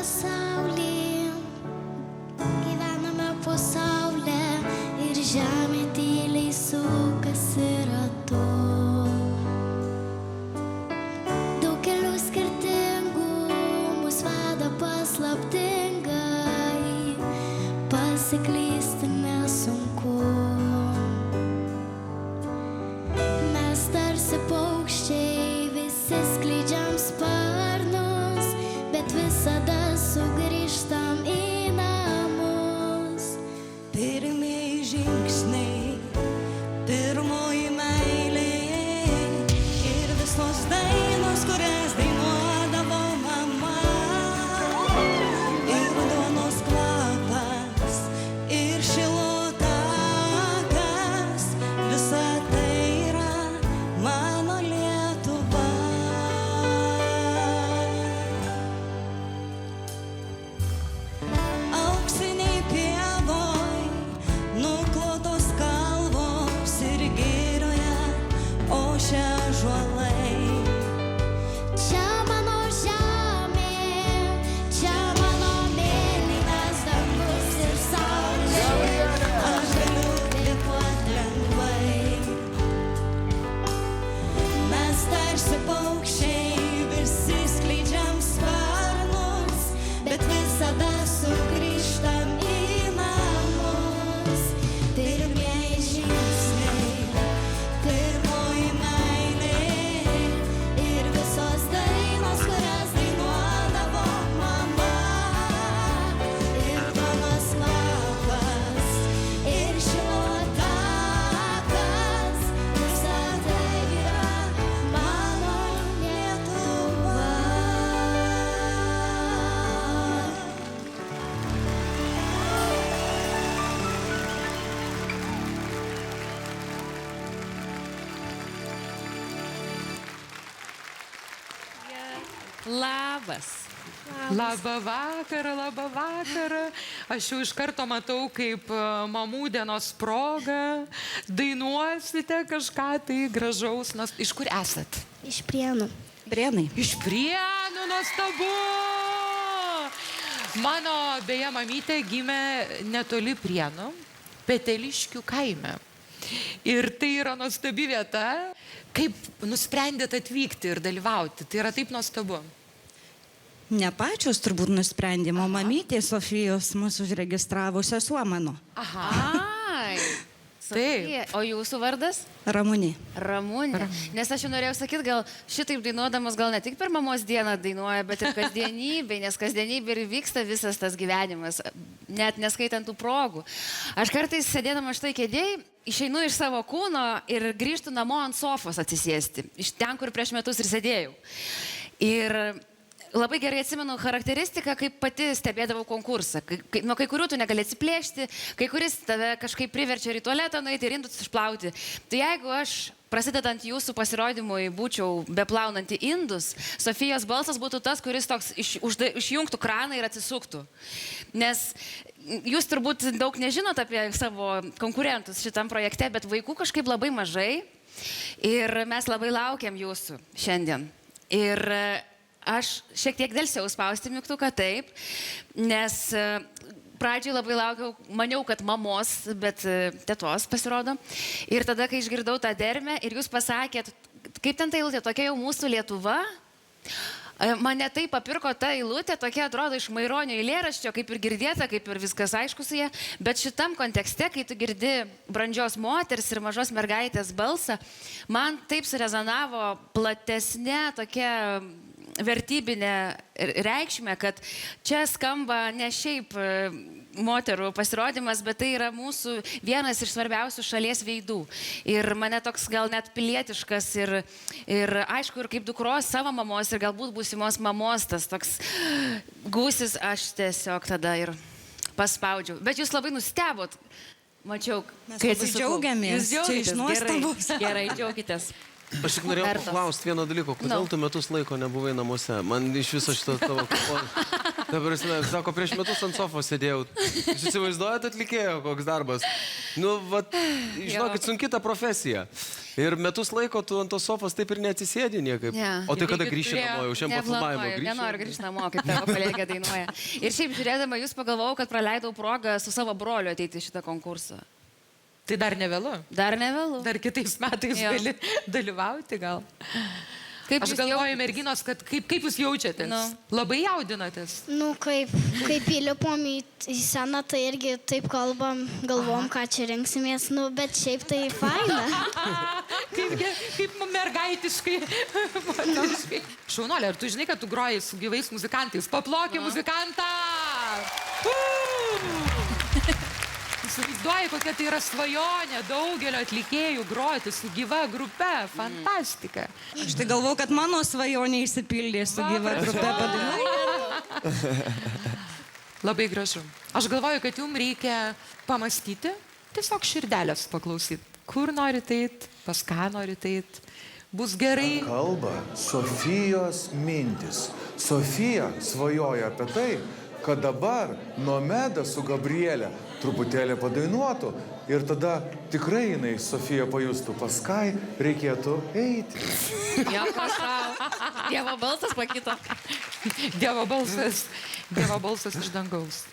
pasaulį, gyvename po saulę ir žemė tyliai sukasi ratu. Daug kelių skirtingų mus veda paslaptingai, pasiklysti nesunku. Mes tarsi paukščiai visi skleidžiam sparnus, bet visada sugrįžtam į namus. Pirmieji žingsniai, pirmoji meilė ir visos dainos, kurias dainuodavo mama. Ir duonos kvapas, ir šilo takas, visa tai yra mano Lietuva. Auksiniai pievoj, nuklotos kalvos ir girioje ošia ąžuolai. Čia mano žemė, čia mano mėlynas dangus ir saulė. Aš galiu kvėpuot lengvai. Mes tarsi paukščiai visi skleidžiam sparnus, bet visada sugrįžtam į namus. Pirmieji žingsniai, pirmoji meilė ir visos dainos, kurias dainuodavo mama. Ir duonos kvapas, ir šilo takas, visa tai yra mano Lietuva. Labas. Labą vakarą, labą vakarą. Aš jau iš karto matau, kaip mamų dienos proga dainuosite kažką tai gražaus. Iš kur esat? Iš Prienų. Prienai. Iš Prienų, nuostabu. Mano, beje, mamytė gimė netoli Prienų, Peteliškių kaime. Ir tai yra nuostabi vieta. Kaip nusprendėt atvykti ir dalyvauti? Tai yra taip nuostabu. Ne pačios turbūt nusprendėm, o mamytė Sofijos mūsų užregistravo sesuo mano. Aha. Ai, Sofija. O jūsų vardas? Ramunė. Ramunė. Nes aš jau norėjau sakyti, gal šitaip dainuodamas gal ne tik per mamos dieną dainuoja, bet ir kasdienybė, nes kasdienybė ir vyksta visas tas gyvenimas, net neskaitant tų progų. Aš kartais sėdėdama štai kėdėjai, išeinu iš savo kūno ir grįžtu namo ant sofos atsisėsti. Iš ten, kur prieš metus ir sėdėjau. Ir labai gerai atsimenu charakteristiką, kaip pati stebėdavau konkursą. Nuo kai kurių tu negali atsiplėšti, kai kuris tave kažkaip priverčia į tualetą nueiti ir indus išplauti. Tai jeigu aš, prasidedant jūsų pasirodymui, būčiau beplaunanti indus, Sofijos balsas būtų tas, kuris toks išjungtų kraną ir atsisuktų. Nes jūs turbūt daug nežinot apie savo konkurentus šitam projekte, bet vaikų kažkaip labai mažai ir mes labai laukiam jūsų šiandien. Ir aš šiek tiek dėlsiau spausti mygtuką taip, nes pradžiai labai laukiau, maniau, kad mamos, bet tetos pasirodo. Ir tada, kai išgirdau tą dermę ir jūs pasakėt, kaip ten ta eilutė, tokia jau mūsų Lietuva, mane taip papirko ta eilutė, tokia atrodo iš Maironio eilėraščio, kaip ir girdėta, kaip ir viskas aišku su ja, bet šitam kontekste, kai tu girdi brandžios moters ir mažos mergaitės balsą, man taip surezonavo platesnė tokia vertybinė reikšmė, kad čia skamba ne šiaip moterų pasirodymas, bet tai yra mūsų vienas iš svarbiausių šalies veidų. Ir mane toks gal net pilietiškas ir aišku, ir kaip dukros savo mamos ir galbūt būsimos mamos tas toks gūsis, aš tiesiog tada ir paspaudžiau. Bet jūs labai nustebot, mačiau, kai atsisukau. Džiaugiamės. Jūs džiaugiatės, nuostabus. gerai, džiaukitės. Aš tik norėjau paklausti vieno dalyko, kodėl tu metus laiko nebuvai namuose? Man iš viso šito tavo Dabar jis sako, prieš metus ant sofos sėdėjau. Jūs įsivaizduojate atlikėjo, koks darbas? Nu, vat, žinokit, sunki ta profesija. Ir metus laiko tu ant tos sofos taip ir neatsisėdi niekaip. Ne. O tai kada grįši namo, jau šiandien po filmavimo grįši? Nenoriu grįžti namo, kaip tavo kolegė dainuoja. Ir šiaip žiūrėdama, jūs pagalvojau, kad praleidau progą su savo broliu ateiti į šitą konkursą. Tai dar nevėlu. Dar nevėlu. Dar kitais metais Jo. gali dalyvauti gal. Kaip Aš jūs galvoju, merginos, kad kaip jūs jaučiatės? Nu. Labai jaudinatės. Nu, kaip įlipom į sceną, tai irgi taip galvom, ką čia rinksimės, nu, bet šiaip tai faina. Kaip mergaitiškai. moteriškai. Šaunolė, ar tu žinai, kad tu groji su gyvais muzikantais? Paplokė muzikantą! Įsivaizduoji, kokia tai yra svajonė daugelio atlikėjų groti su gyva grupe. Fantastika. Aš tai galvoju, kad mano svajonė įsipildė su gyva grupe padainuoti. Labai gražu. Aš galvoju, kad jums reikia pamastyti, tiesiog širdelės paklausyti. Kur norit eit, pas ką norit eit. Bus gerai. Kalba Sofijos mintis. Sofija svajoja apie tai, kad dabar Nomeda su Gabrielė truputėlį padainuotų ir tada tikrai jinai Sofija pajustų, pas ką reikėtų eiti. Jo, prašau. Dievo balsas pakito. Dievo balsas iš dangaus.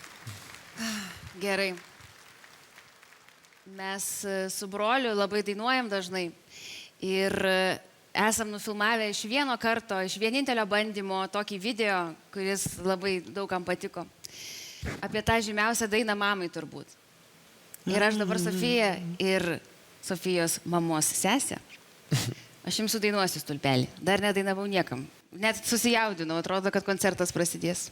Gerai. Mes su broliu labai dainuojam dažnai. Ir esam nufilmavę iš vieno karto, iš vienintelio bandymo tokį video, kuris labai daugam patiko. Apie tą žymiausią dainą mamai turbūt. Ir aš dabar Sofija ir Sofijos mamos sesė. Aš jums sudainuosiu stulpelį. Dar nedainavau niekam. Net susijaudinau, atrodo, kad koncertas prasidės.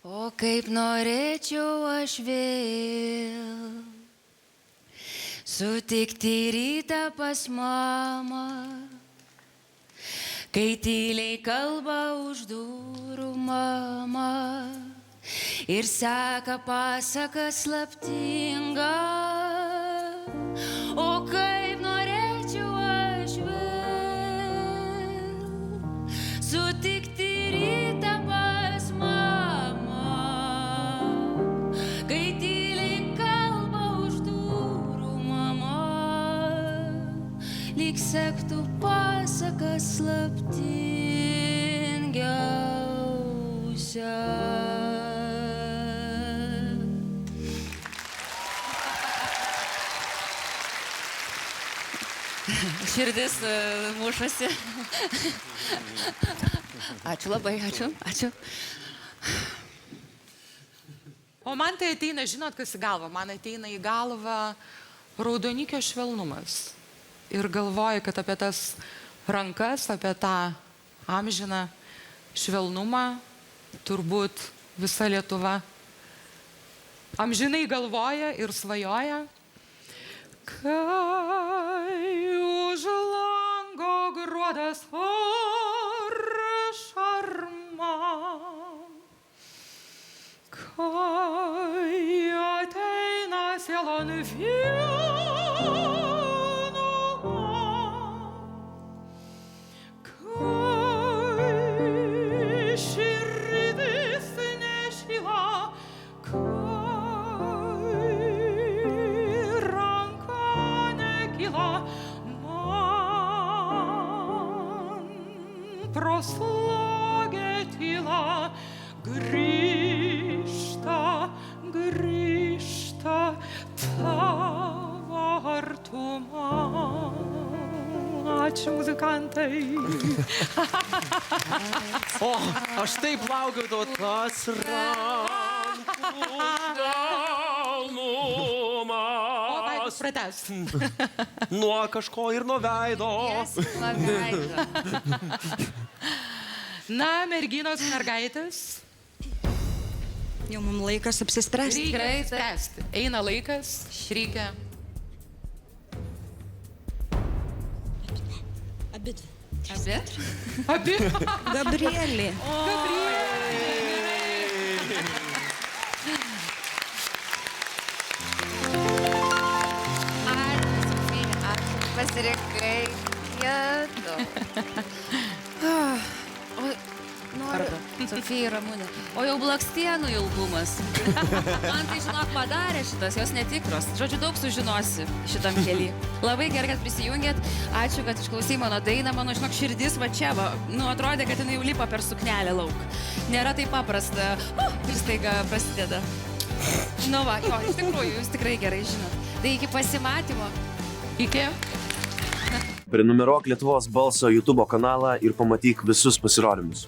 O kaip norėčiau aš vėl sutikti rytą pas mamą, kai tyliai kalba už durų mama ir seka pasaką slaptingą. O kaip norėčiau aš vėl sutikti rytą pas mamą, kai tyliai kalba už durų mama, lyg sektų pasaką slaptingiausią. Širdis mušasi. Ačiū labai, ačiū. O man tai ateina, žinot, kas į galvą? Man ateina į galvą raudonikio švelnumas. Ir galvoju, kad apie tas rankas, apie tą amžiną švelnumą, turbūt visa Lietuva amžinai galvoja ir svajoja. Kai už lango gruodas ar šarma, kai ateina sielon vienuma, kai širdis nežyla, pro slogę tylą grįžta tavo artuma. Ačiū, muzikantai. O, aš taip laukiu to, tas rankų švelnumas. Pratęs. Nuo kažko ir nuo veido. Na, merginos, mergaitės. Jau mums laikas apsispręsti. Reikia spręsti. Eina laikas, reikia. Abi. Abi. Gabrielė. Ačiū, Sofija, ačiū, pasirinkai. Jėdu. O, noriu. Sofija Ramunė. O jau Blakstienų ilgumas. Man tai, žinok, padarė šitas, jos netikros. Žodžiu, daug sužinosi šitam kely. Labai gerai, kad prisijungėt. Ačiū, kad išklausai mano dainą. Mano, žinok, širdis va čia va. Nu, atrodė, kad jinai jau lipa per suknelę lauk. Nėra taip paprasta. Ir staiga prasideda. Nu va, jo, iš tikrųjų, jūs tikrai gerai žinot. Tai iki pasimatymo. Iki. Prenumeruok Lietuvos balso YouTube kanalą ir pamatyk visus pasirodymus.